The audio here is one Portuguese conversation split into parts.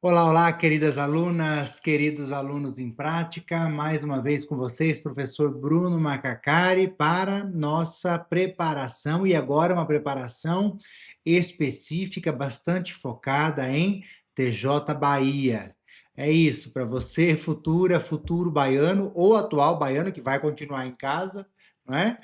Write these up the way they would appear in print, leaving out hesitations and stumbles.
Olá, olá, queridas alunas, queridos alunos em prática, mais uma vez com vocês, professor Bruno Macacari, para nossa preparação, e agora uma preparação específica, bastante focada em TJ Bahia. É isso, para você, futuro baiano ou atual baiano que vai continuar em casa, não é?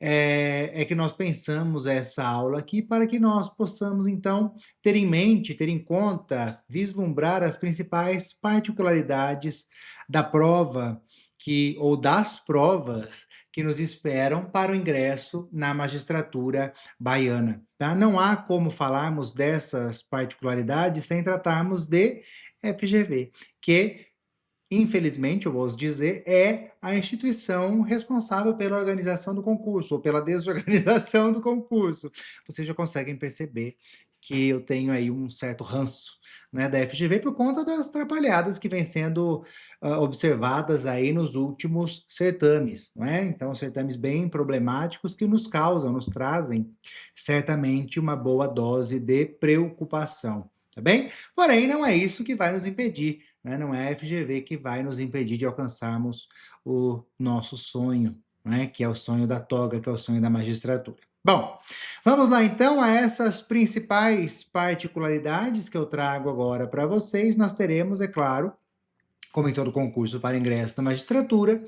É que nós pensamos essa aula aqui para que nós possamos, então, ter em mente, ter em conta, vislumbrar as principais particularidades da prova ou das provas que nos esperam para o ingresso na magistratura baiana. Tá? Não há como falarmos dessas particularidades sem tratarmos de FGV, que infelizmente, eu vou dizer, é a instituição responsável pela organização do concurso, ou pela desorganização do concurso. Vocês já conseguem perceber que eu tenho aí um certo ranço, né, da FGV por conta das atrapalhadas que vêm sendo observadas aí nos últimos certames, não é? Então, certames bem problemáticos que nos causam, nos trazem certamente uma boa dose de preocupação, tá bem? Porém, não é isso que vai nos impedir, né? Não é a FGV que vai nos impedir de alcançarmos o nosso sonho, né? Que é o sonho da toga, que é o sonho da magistratura. Bom, vamos lá então a essas principais particularidades que eu trago agora para vocês. Nós teremos, é claro, como em todo concurso para ingresso na magistratura,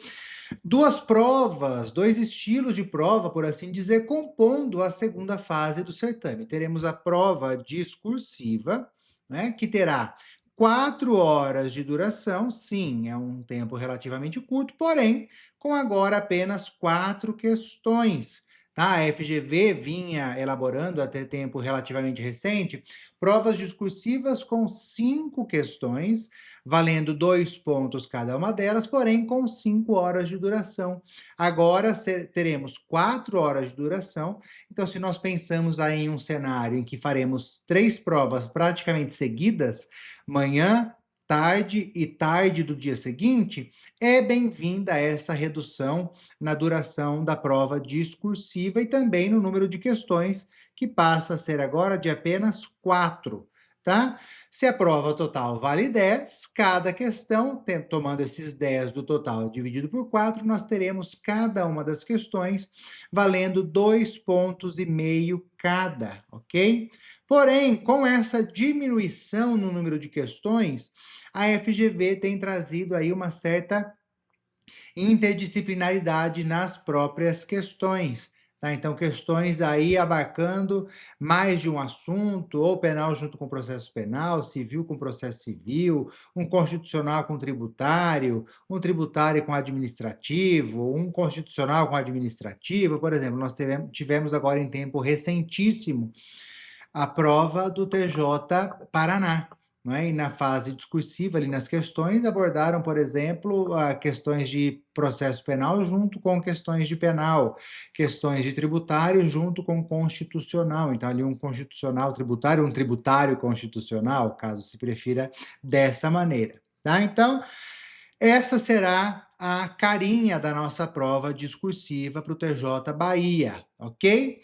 duas provas, dois estilos de prova, por assim dizer, compondo a segunda fase do certame. Teremos a prova discursiva, né, que terá 4 horas de duração, sim, é um tempo relativamente curto, porém, com agora apenas 4 questões. Tá? A FGV vinha elaborando até tempo relativamente recente provas discursivas com 5 questões, valendo 2 pontos cada uma delas, porém com 5 horas de duração. Agora teremos 4 horas de duração, então se nós pensamos aí em um cenário em que faremos 3 provas praticamente seguidas, manhã, tarde e tarde do dia seguinte, é bem-vinda essa redução na duração da prova discursiva e também no número de questões, que passa a ser agora de apenas 4. Tá? Se a prova total vale 10, cada questão, tomando esses 10 do total dividido por 4, nós teremos cada uma das questões valendo 2,5 pontos cada, ok? Porém, com essa diminuição no número de questões, a FGV tem trazido aí uma certa interdisciplinaridade nas próprias questões. Tá? Então, questões aí abarcando mais de um assunto, ou penal junto com processo penal, civil com processo civil, um constitucional com tributário, um tributário com administrativo, um constitucional com administrativo. Por exemplo, nós tivemos agora em tempo recentíssimo a prova do TJ Paraná. Não é? E na fase discursiva, ali nas questões, abordaram, por exemplo, questões de processo penal junto com questões de penal, questões de tributário junto com constitucional. Então, ali um constitucional tributário, um tributário constitucional, caso se prefira dessa maneira. Tá? Então, essa será a carinha da nossa prova discursiva para o TJ Bahia, ok?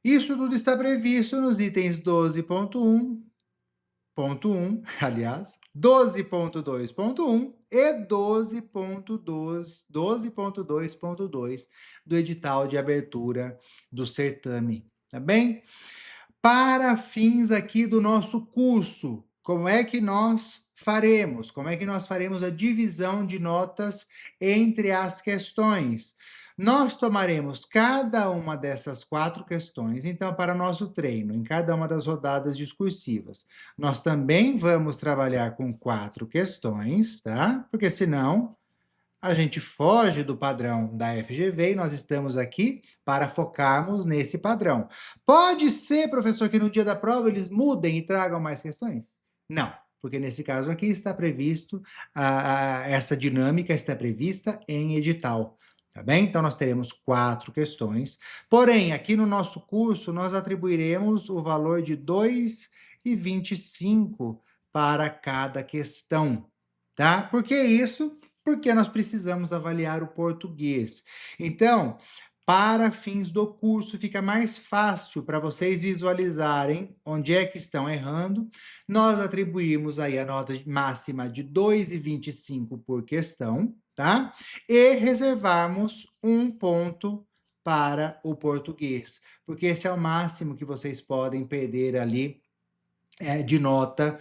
Isso tudo está previsto nos itens 12.1.1, aliás, 12.2.1 e 12.2.2 do edital de abertura do certame, tá bem? Para fins aqui do nosso curso, como é que nós faremos? Como é que nós faremos a divisão de notas entre as questões? Nós tomaremos cada uma dessas 4 questões, então, para nosso treino, em cada uma das rodadas discursivas. Nós também vamos trabalhar com 4 questões, tá? Porque senão a gente foge do padrão da FGV e nós estamos aqui para focarmos nesse padrão. Pode ser, professor, que no dia da prova eles mudem e tragam mais questões? Não, porque nesse caso aqui está previsto, essa dinâmica está prevista em edital. Tá bem? Então, nós teremos 4 questões. Porém, aqui no nosso curso, nós atribuiremos o valor de 2,25 para cada questão. Tá? Por que isso? Porque nós precisamos avaliar o português. Então, Para fins do curso, fica mais fácil para vocês visualizarem onde é que estão errando. Nós atribuímos aí a nota máxima de 2,25 por questão, tá? E reservarmos um ponto para o português, porque esse é o máximo que vocês podem perder ali de nota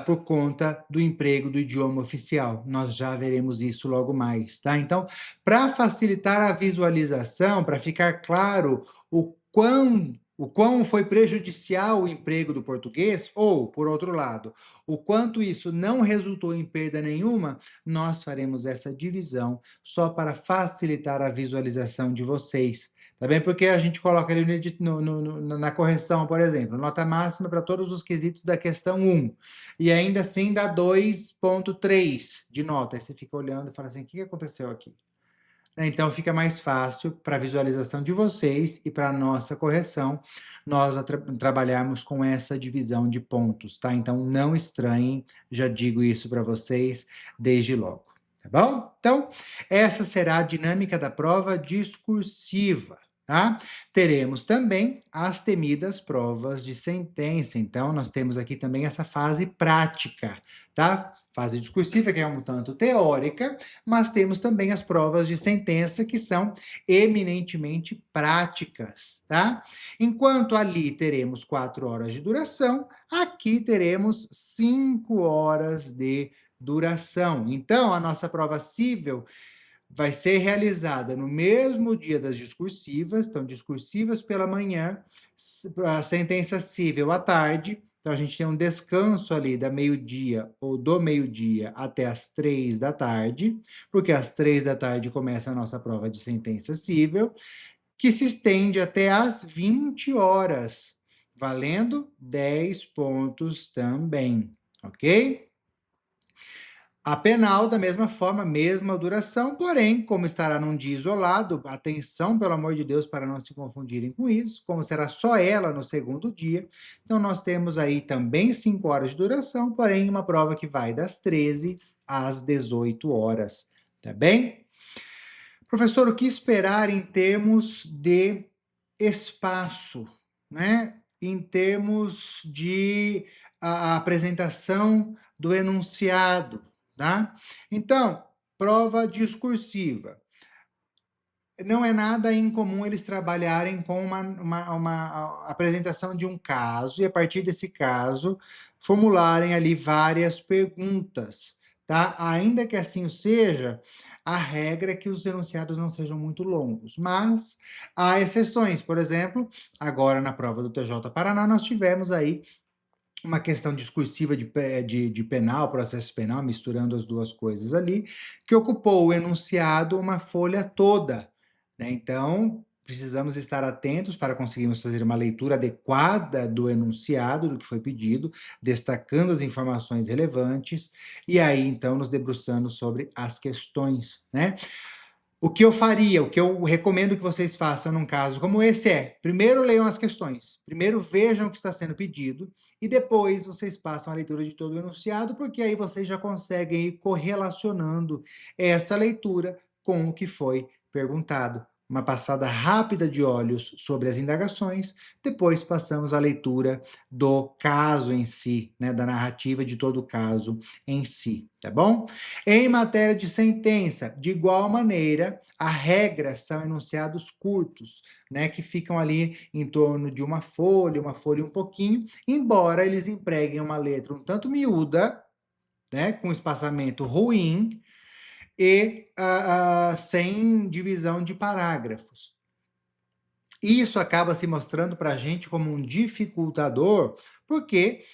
por conta do emprego do idioma oficial. Nós já veremos isso logo mais, tá? Então, para facilitar a visualização, para ficar claro o quão foi prejudicial o emprego do português, ou, por outro lado, o quanto isso não resultou em perda nenhuma, nós faremos essa divisão só para facilitar a visualização de vocês. Tá bem? Porque a gente coloca ali na correção, por exemplo, nota máxima para todos os quesitos da questão 1, e ainda assim dá 2,3 de nota. Aí você fica olhando e fala assim, o que aconteceu aqui? Então fica mais fácil para a visualização de vocês e para a nossa correção, nós trabalharmos com essa divisão de pontos, tá? Então não estranhem, já digo isso para vocês desde logo, tá bom? Então, essa será a dinâmica da prova discursiva. Tá? Teremos também as temidas provas de sentença. Então, nós temos aqui também essa fase prática, tá? Fase discursiva, que é um tanto teórica, mas temos também as provas de sentença, que são eminentemente práticas, tá? Enquanto ali teremos 4 horas de duração, aqui teremos 5 horas de duração. Então, a nossa prova cível vai ser realizada no mesmo dia das discursivas, então discursivas pela manhã, a sentença cível à tarde, então a gente tem um descanso ali da meio-dia ou do meio-dia até as 3 da tarde, porque às 3 da tarde começa a nossa prova de sentença cível, que se estende até às 20 horas, valendo 10 pontos também, ok? A penal, da mesma forma, mesma duração, porém, como estará num dia isolado, atenção, pelo amor de Deus, para não se confundirem com isso, como será só ela no segundo dia, então nós temos aí também 5 horas de duração, porém uma prova que vai das 13 às 18 horas, tá bem? Professor, o que esperar em termos de espaço, né? Em termos de a apresentação do enunciado, tá? Então, prova discursiva. Não é nada incomum eles trabalharem com uma apresentação de um caso e, a partir desse caso, formularem ali várias perguntas, tá? Ainda que assim seja, a regra é que os enunciados não sejam muito longos, mas há exceções. Por exemplo, agora na prova do TJ Paraná, nós tivemos aí uma questão discursiva de penal, processo penal, misturando as duas coisas ali, que ocupou o enunciado uma folha toda, né? Então, precisamos estar atentos para conseguirmos fazer uma leitura adequada do enunciado, do que foi pedido, destacando as informações relevantes, e aí, então, nos debruçando sobre as questões, né? O que eu faria, o que eu recomendo que vocês façam num caso como esse é, primeiro leiam as questões, primeiro vejam o que está sendo pedido e depois vocês passam a leitura de todo o enunciado, porque aí vocês já conseguem ir correlacionando essa leitura com o que foi perguntado. Uma passada rápida de olhos sobre as indagações, depois passamos à leitura do caso em si, né, da narrativa de todo o caso em si, tá bom? Em matéria de sentença, de igual maneira, a regra são enunciados curtos, né, que ficam ali em torno de uma folha e um pouquinho, embora eles empreguem uma letra um tanto miúda, né, com espaçamento ruim, e sem divisão de parágrafos. Isso acaba se mostrando para a gente como um dificultador, porque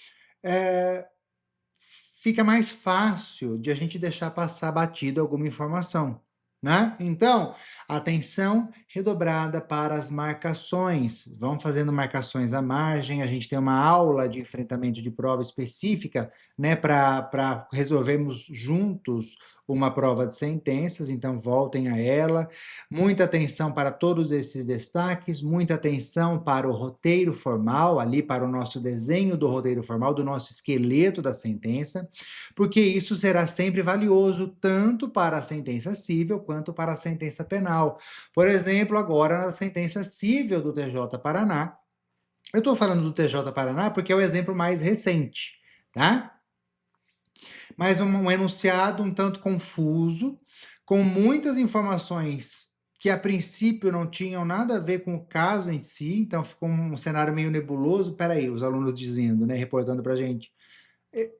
fica mais fácil de a gente deixar passar batido alguma informação, né? Então, atenção redobrada para as marcações. Vão fazendo marcações à margem. A gente tem uma aula de enfrentamento de prova específica, né, para resolvermos juntos uma prova de sentenças, então voltem a ela. Muita atenção para todos esses destaques, muita atenção para o roteiro formal, ali para o nosso desenho do roteiro formal, do nosso esqueleto da sentença, porque isso será sempre valioso tanto para a sentença cível quanto para a sentença penal. Por exemplo, agora na sentença cível do TJ Paraná. Eu estou falando do TJ Paraná porque é o exemplo mais recente, tá? Mas um enunciado um tanto confuso, com muitas informações que a princípio não tinham nada a ver com o caso em si, então ficou um cenário meio nebuloso. Peraí, os alunos dizendo, né, reportando pra gente.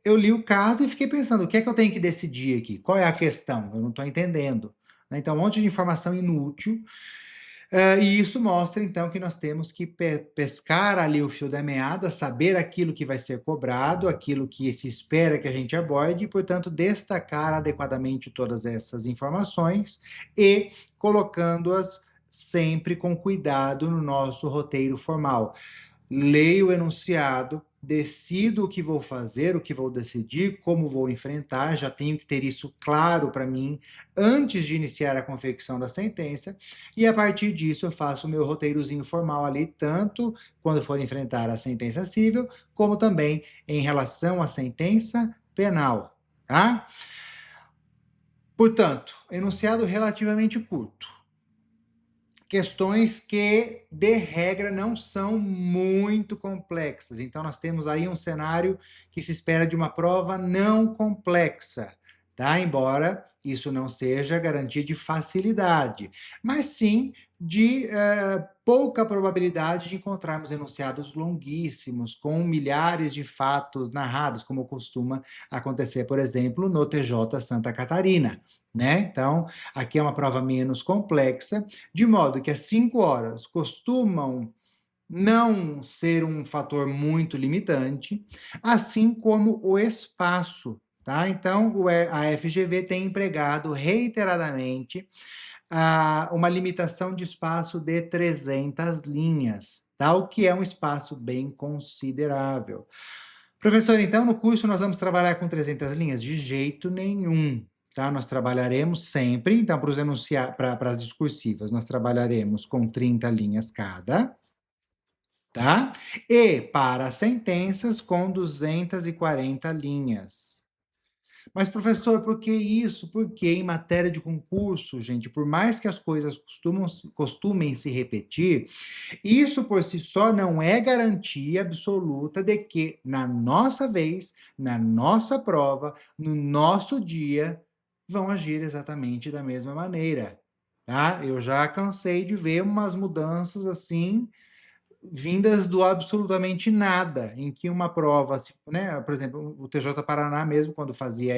Eu li o caso e fiquei pensando, o que é que eu tenho que decidir aqui? Qual é a questão? Eu não estou entendendo. Então, um monte de informação inútil. E isso mostra, então, que nós temos que pescar ali o fio da meada, saber aquilo que vai ser cobrado, aquilo que se espera que a gente aborde, e, portanto, destacar adequadamente todas essas informações e colocando-as sempre com cuidado no nosso roteiro formal. Leio o enunciado, decido o que vou fazer, o que vou decidir, como vou enfrentar, já tenho que ter isso claro para mim antes de iniciar a confecção da sentença, e a partir disso eu faço o meu roteirozinho formal ali, tanto quando for enfrentar a sentença civil, como também em relação à sentença penal, tá? Portanto, enunciado relativamente curto. Questões que, de regra, não são muito complexas. Então, nós temos aí um cenário que se espera de uma prova não complexa, tá? Embora isso não seja garantia de facilidade, mas sim de pouca probabilidade de encontrarmos enunciados longuíssimos, com milhares de fatos narrados, como costuma acontecer, por exemplo, no TJ Santa Catarina, né? Então, aqui é uma prova menos complexa, de modo que as 5 horas costumam não ser um fator muito limitante, assim como o espaço, tá? Então, a FGV tem empregado reiteradamente uma limitação de espaço de 300 linhas, tá? O que é um espaço bem considerável. Professor, então, no curso nós vamos trabalhar com 300 linhas? De jeito nenhum. Tá? Nós trabalharemos sempre, então, para as discursivas, nós trabalharemos com 30 linhas cada, tá? E para as sentenças, com 240 linhas. Mas, professor, por que isso? Porque em matéria de concurso, gente, por mais que as coisas costumem se repetir, isso por si só não é garantia absoluta de que, na nossa vez, na nossa prova, no nosso dia, vão agir exatamente da mesma maneira, tá? Eu já cansei de ver umas mudanças assim, vindas do absolutamente nada, em que uma prova, né, por exemplo, o TJ Paraná mesmo, quando fazia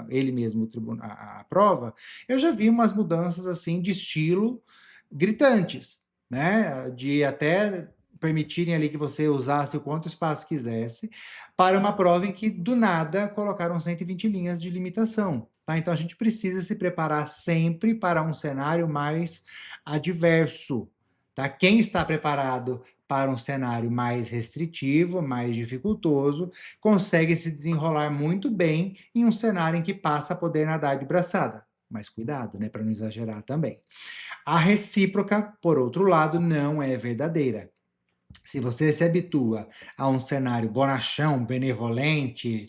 ele mesmo a prova, eu já vi umas mudanças assim de estilo gritantes, né, de até permitirem ali que você usasse o quanto espaço quisesse, para uma prova em que do nada colocaram 120 linhas de limitação. Tá? Então a gente precisa se preparar sempre para um cenário mais adverso. Tá? Quem está preparado para um cenário mais restritivo, mais dificultoso, consegue se desenrolar muito bem em um cenário em que passa a poder nadar de braçada. Mas cuidado, né, para não exagerar também. A recíproca, por outro lado, não é verdadeira. Se você se habitua a um cenário bonachão, benevolente,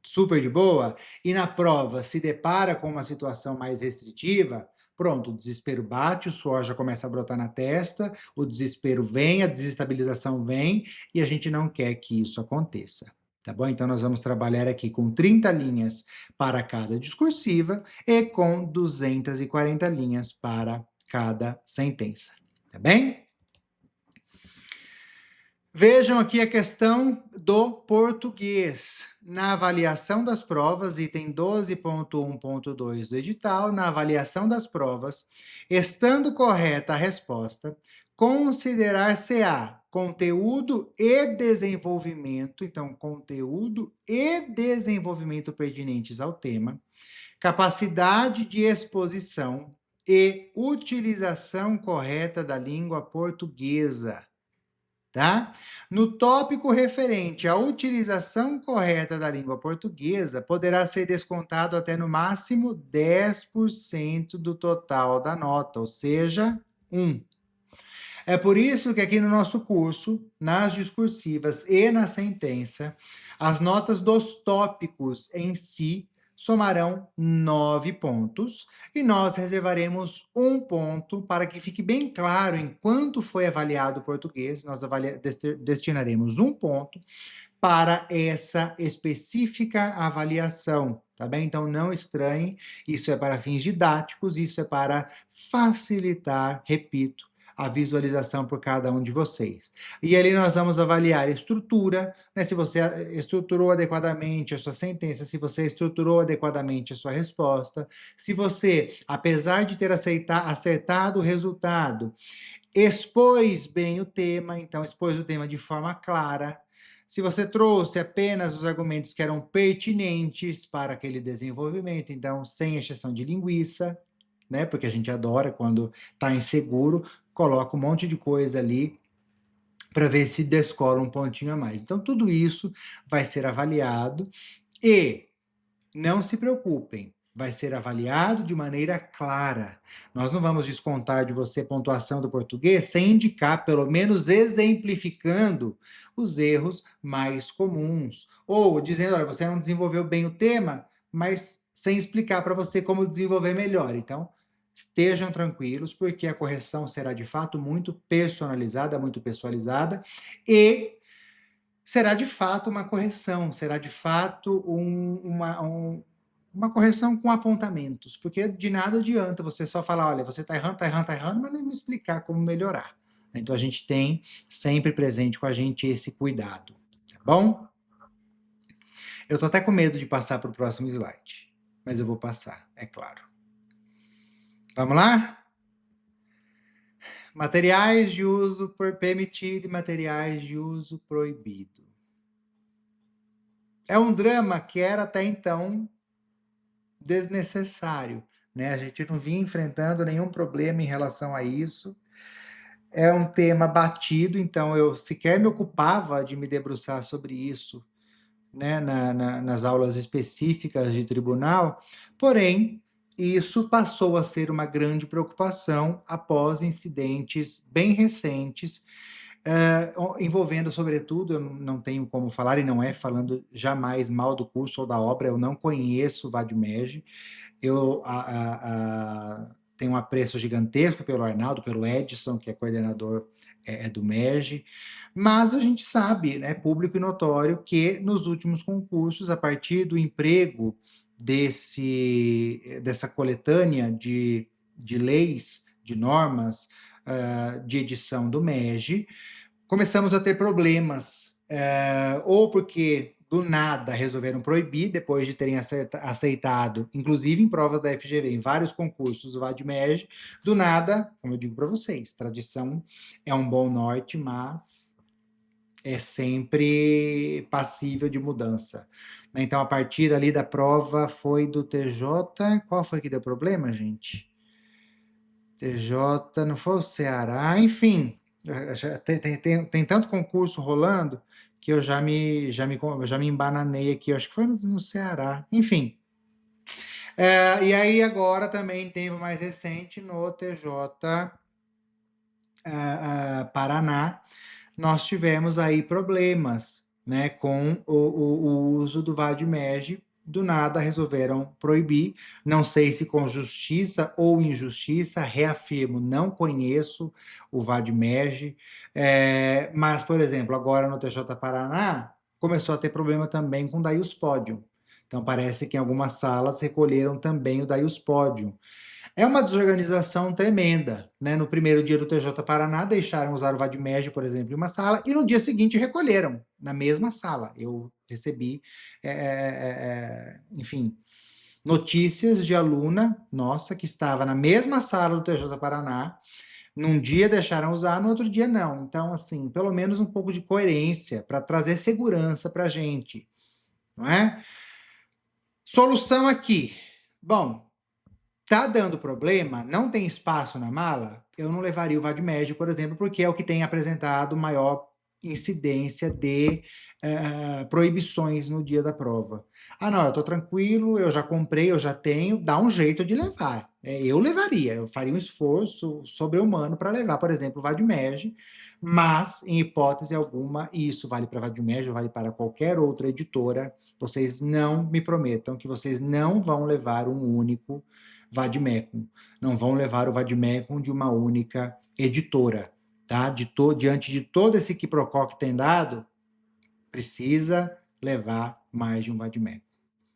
super de boa, e na prova se depara com uma situação mais restritiva, pronto, o desespero bate, o suor já começa a brotar na testa, o desespero vem, a desestabilização vem, e a gente não quer que isso aconteça. Tá bom? Então, nós vamos trabalhar aqui com 30 linhas para cada discursiva e com 240 linhas para cada sentença. Tá bem? Vejam aqui a questão do português. Na avaliação das provas, item 12.1.2 do edital, na avaliação das provas, estando correta a resposta, considerar-se-á conteúdo e desenvolvimento, então, conteúdo e desenvolvimento pertinentes ao tema, capacidade de exposição e utilização correta da língua portuguesa. Tá? No tópico referente à utilização correta da língua portuguesa, poderá ser descontado até no máximo 10% do total da nota, ou seja, 1. É por isso que aqui no nosso curso, nas discursivas e na sentença, as notas dos tópicos em si somarão 9 pontos e nós reservaremos 1 ponto para que fique bem claro em quanto foi avaliado o português. Nós destinaremos 1 ponto para essa específica avaliação, tá bem? Então não estranhe, isso é para fins didáticos, isso é para facilitar, repito, a visualização por cada um de vocês. E ali nós vamos avaliar a estrutura, né? Se você estruturou adequadamente a sua sentença, se você estruturou adequadamente a sua resposta, se você, apesar de ter acertado o resultado, expôs bem o tema, então expôs o tema de forma clara. Se você trouxe apenas os argumentos que eram pertinentes para aquele desenvolvimento, então sem exceção de linguiça, né? Porque a gente adora quando está inseguro, coloca um monte de coisa ali para ver se descola um pontinho a mais. Então tudo isso vai ser avaliado e não se preocupem, vai ser avaliado de maneira clara. Nós não vamos descontar de você pontuação do português sem indicar, pelo menos exemplificando, os erros mais comuns. Ou dizendo, olha, você não desenvolveu bem o tema, mas sem explicar para você como desenvolver melhor. Então, estejam tranquilos, porque a correção será de fato muito personalizada, muito pessoalizada, e será de fato uma correção, será de fato uma correção com apontamentos, porque de nada adianta você só falar, olha, você está errando, está errando, está errando, mas não me explicar como melhorar. Então a gente tem sempre presente com a gente esse cuidado, tá bom? Eu tô até com medo de passar para o próximo slide, mas eu vou passar, é claro. Vamos lá? Materiais de uso permitido e materiais de uso proibido. É um drama que era até então desnecessário, né? A gente não vinha enfrentando nenhum problema em relação a isso. É um tema batido, então eu sequer me ocupava de me debruçar sobre isso, né, nas aulas específicas de tribunal, porém, isso passou a ser uma grande preocupação após incidentes bem recentes, envolvendo, sobretudo, eu não tenho como falar, e não é falando jamais mal do curso ou da obra, eu não conheço o VADMEG, eu tenho um apreço gigantesco pelo Arnaldo, pelo Edson, que é coordenador do MEG, mas a gente sabe, né, público e notório, que nos últimos concursos, a partir do emprego dessa coletânea de leis, de normas de edição do MEG, começamos a ter problemas, ou porque do nada resolveram proibir, depois de terem aceitado, inclusive em provas da FGV, em vários concursos, o VADMEG, do nada, como eu digo para vocês, tradição é um bom norte, mas é sempre passível de mudança. Então, a partir ali da prova foi do TJ, qual foi que deu problema, gente? TJ, não foi o Ceará, enfim, tem tanto concurso rolando que eu já me embananei aqui, eu acho que foi no Ceará, enfim. E aí agora também tempo mais recente no TJ Paraná, nós tivemos aí problemas, né, com o uso do VADMEG, do nada resolveram proibir, não sei se com justiça ou injustiça, reafirmo, não conheço o VADMEG, mas, por exemplo, agora no TJ Paraná, começou a ter problema também com o Daius Podium, então parece que em algumas salas recolheram também o Daius Podium. É uma desorganização tremenda, né? No primeiro dia do TJ Paraná, deixaram usar o VADMEG, por exemplo, em uma sala, e no dia seguinte recolheram, na mesma sala. Eu recebi, enfim, notícias de aluna nossa que estava na mesma sala do TJ Paraná, num dia deixaram usar, no outro dia não. Então, assim, pelo menos um pouco de coerência para trazer segurança para a gente, não é? Solução aqui. Bom, tá dando problema, não tem espaço na mala, eu não levaria o VADMEG, por exemplo, porque é o que tem apresentado maior incidência de proibições no dia da prova. Ah, não, eu estou tranquilo, eu já comprei, eu já tenho, dá um jeito de levar. Eu levaria, eu faria um esforço sobre-humano para levar, por exemplo, o Vadmerge, mas, em hipótese alguma, e isso vale para a Vadmerge, vale para qualquer outra editora, vocês não me prometam que vocês não vão levar um único Vadmecum, não vão levar o Vadmecum de uma única editora, tá? Diante de todo esse quiprocó que tem dado, precisa levar mais de um vademecum,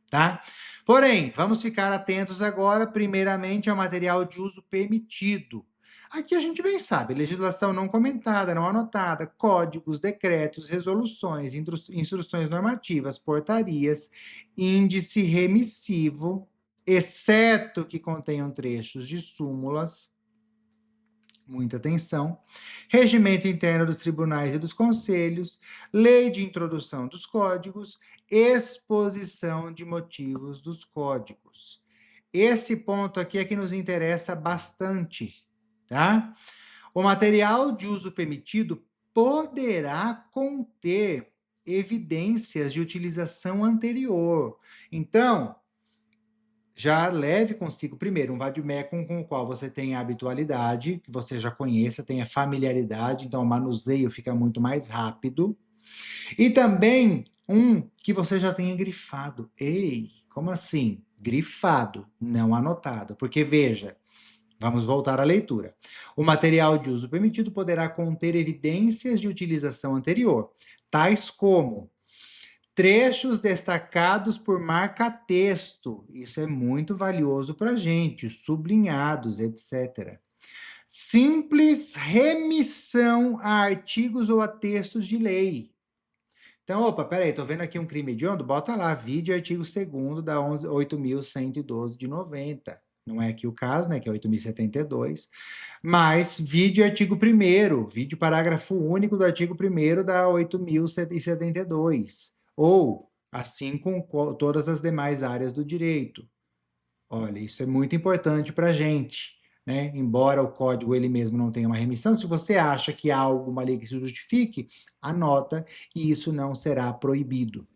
tá? Porém, vamos ficar atentos agora, primeiramente, ao material de uso permitido. Aqui a gente bem sabe, legislação não comentada, não anotada, códigos, decretos, resoluções, instruções normativas, portarias, índice remissivo, exceto que contenham trechos de súmulas, muita atenção, regimento interno dos tribunais e dos conselhos, lei de introdução dos códigos, exposição de motivos dos códigos. Esse ponto aqui é que nos interessa bastante, tá? O material de uso permitido poderá conter evidências de utilização anterior. Então, já leve consigo, primeiro, um vademecum com o qual você tenha habitualidade, que você já conheça, tenha familiaridade, então o manuseio fica muito mais rápido. E também um que você já tenha grifado. Ei, como assim? Grifado, não anotado. Porque, veja, vamos voltar à leitura. O material de uso permitido poderá conter evidências de utilização anterior, tais como trechos destacados por marca-texto, isso é muito valioso para a gente, sublinhados, etc. Simples remissão a artigos ou a textos de lei. Então, opa, peraí, tô vendo aqui um crime hediondo, bota lá, vídeo artigo 2º da 8.112 de 90. Não é aqui o caso, né, que é 8.072, mas vídeo artigo 1º, vídeo parágrafo único do artigo 1º da 8.072. Ou, assim com todas as demais áreas do direito. Olha, isso é muito importante para a gente, né? Embora o código ele mesmo não tenha uma remissão, se você acha que há alguma lei que se justifique, anota e isso não será proibido.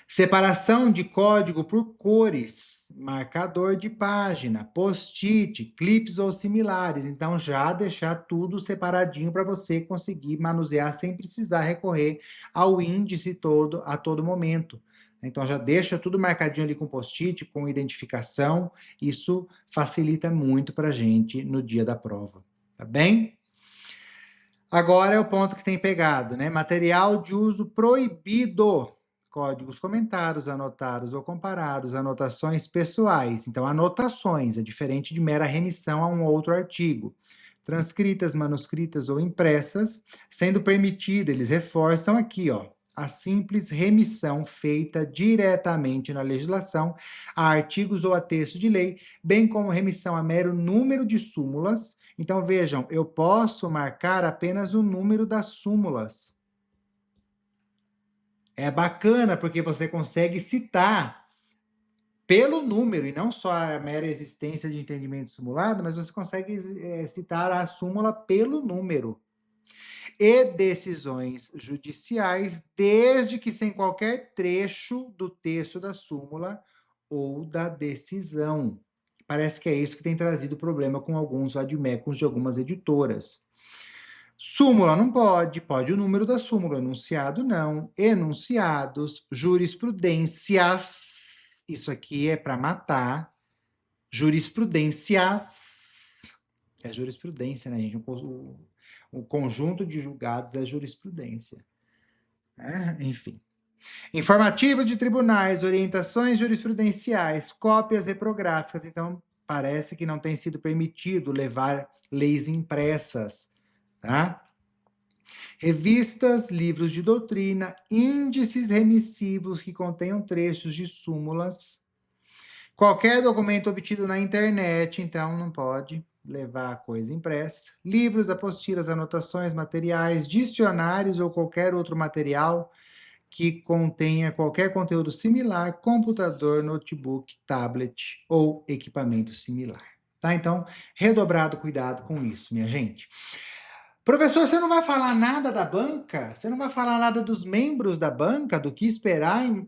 Separação de código por cores, marcador de página, post-it, clips ou similares. Então, já deixar tudo separadinho para você conseguir manusear sem precisar recorrer ao índice todo a todo momento. Então, já deixa tudo marcadinho ali com post-it, com identificação. Isso facilita muito para a gente no dia da prova, tá bem? Agora é o ponto que tem pegado, né? Material de uso proibido. Códigos comentados, anotados ou comparados, anotações pessoais. Então, anotações é diferente de mera remissão a um outro artigo. Transcritas, manuscritas ou impressas, sendo permitida, eles reforçam aqui, ó, a simples remissão feita diretamente na legislação a artigos ou a texto de lei, bem como remissão a mero número de súmulas. Então, vejam, eu posso marcar apenas o número das súmulas. É bacana porque você consegue citar pelo número, e não só a mera existência de entendimento simulado, mas você consegue citar a súmula pelo número. E decisões judiciais, desde que sem qualquer trecho do texto da súmula ou da decisão. Parece que é isso que tem trazido problema com alguns vademecums de algumas editoras. Súmula não pode, pode o número da súmula, enunciado não, enunciados, jurisprudências, isso aqui é para matar, jurisprudências, é jurisprudência, né, gente? O conjunto de julgados é jurisprudência. Enfim. Informativo de tribunais, orientações jurisprudenciais, cópias reprográficas. Então, parece que não tem sido permitido levar leis impressas, tá? Revistas, livros de doutrina, índices remissivos que contenham trechos de súmulas. Qualquer documento obtido na internet, então, não pode levar a coisa impressa. Livros, apostilas, anotações, materiais, dicionários ou qualquer outro material que contenha qualquer conteúdo similar, computador, notebook, tablet ou equipamento similar. Tá? Então, redobrado cuidado com isso, minha gente. Professor, você não vai falar nada da banca? Você não vai falar nada dos membros da banca, do que esperar em...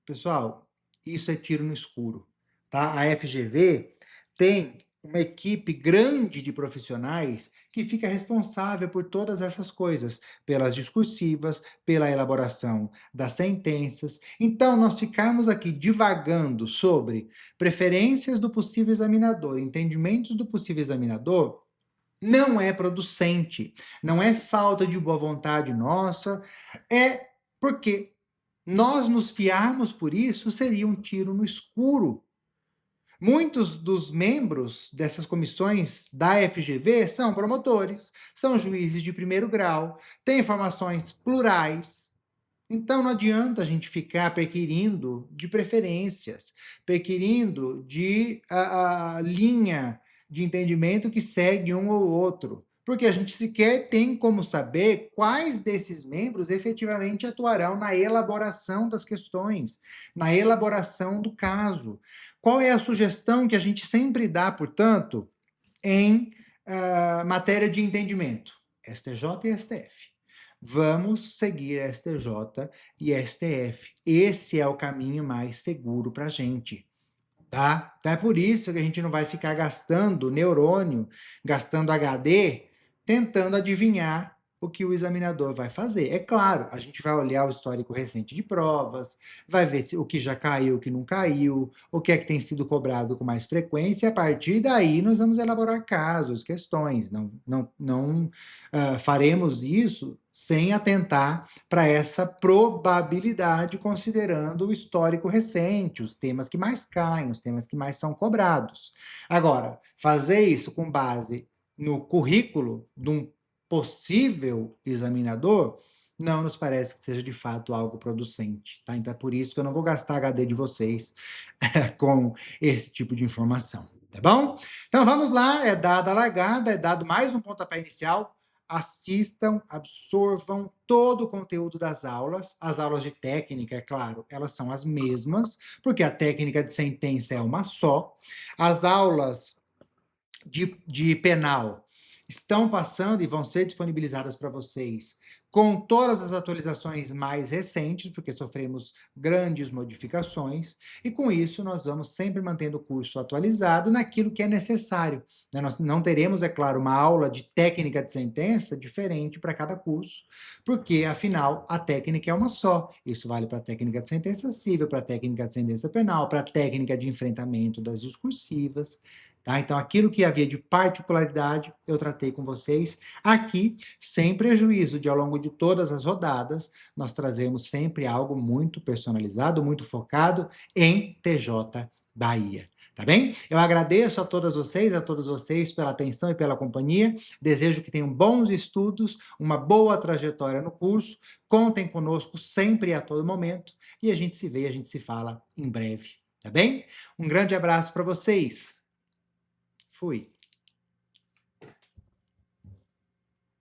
Pessoal, isso é tiro no escuro, tá? A FGV tem uma equipe grande de profissionais que fica responsável por todas essas coisas, pelas discursivas, pela elaboração das sentenças. Então, nós ficarmos aqui divagando sobre preferências do possível examinador, entendimentos do possível examinador, não é producente, não é falta de boa vontade nossa, é porque nós nos fiarmos por isso seria um tiro no escuro. Muitos dos membros dessas comissões da FGV são promotores, são juízes de primeiro grau, têm formações plurais. Então não adianta a gente ficar perquirindo de preferências, perquirindo de linha de entendimento que segue um ou outro, porque a gente sequer tem como saber quais desses membros efetivamente atuarão na elaboração das questões, na elaboração do caso. Qual é a sugestão que a gente sempre dá, portanto, em matéria de entendimento? STJ e STF. Vamos seguir STJ e STF. Esse é o caminho mais seguro para a gente, tá? Então é por isso que a gente não vai ficar gastando neurônio, gastando HD, tentando adivinhar o que o examinador vai fazer. É claro, a gente vai olhar o histórico recente de provas, vai ver se o que já caiu, o que não caiu, o que é que tem sido cobrado com mais frequência, e a partir daí nós vamos elaborar casos, questões. Não faremos isso sem atentar para essa probabilidade, considerando o histórico recente, os temas que mais caem, os temas que mais são cobrados. Agora, fazer isso com base no currículo de um possível examinador, não nos parece que seja de fato algo producente, tá? Então é por isso que eu não vou gastar HD de vocês com esse tipo de informação, tá bom? Então vamos lá, é dada a largada, é dado mais um pontapé inicial. Assistam, absorvam todo o conteúdo das aulas. As aulas de técnica, é claro, elas são as mesmas, porque a técnica de sentença é uma só. As aulas de penal estão passando e vão ser disponibilizadas para vocês com todas as atualizações mais recentes, porque sofremos grandes modificações, e com isso nós vamos sempre mantendo o curso atualizado naquilo que é necessário. Nós não teremos, é claro, uma aula de técnica de sentença diferente para cada curso, porque, afinal, a técnica é uma só. Isso vale para a técnica de sentença civil, para a técnica de sentença penal, para a técnica de enfrentamento das discursivas. Tá? Então, aquilo que havia de particularidade, eu tratei com vocês aqui, sem prejuízo de, ao longo de todas as rodadas, nós trazemos sempre algo muito personalizado, muito focado em TJ Bahia. Tá bem? Eu agradeço a todos vocês pela atenção e pela companhia. Desejo que tenham bons estudos, uma boa trajetória no curso. Contem conosco sempre e a todo momento. E a gente se vê, a gente se fala em breve. Tá bem? Um grande abraço para vocês. Fui.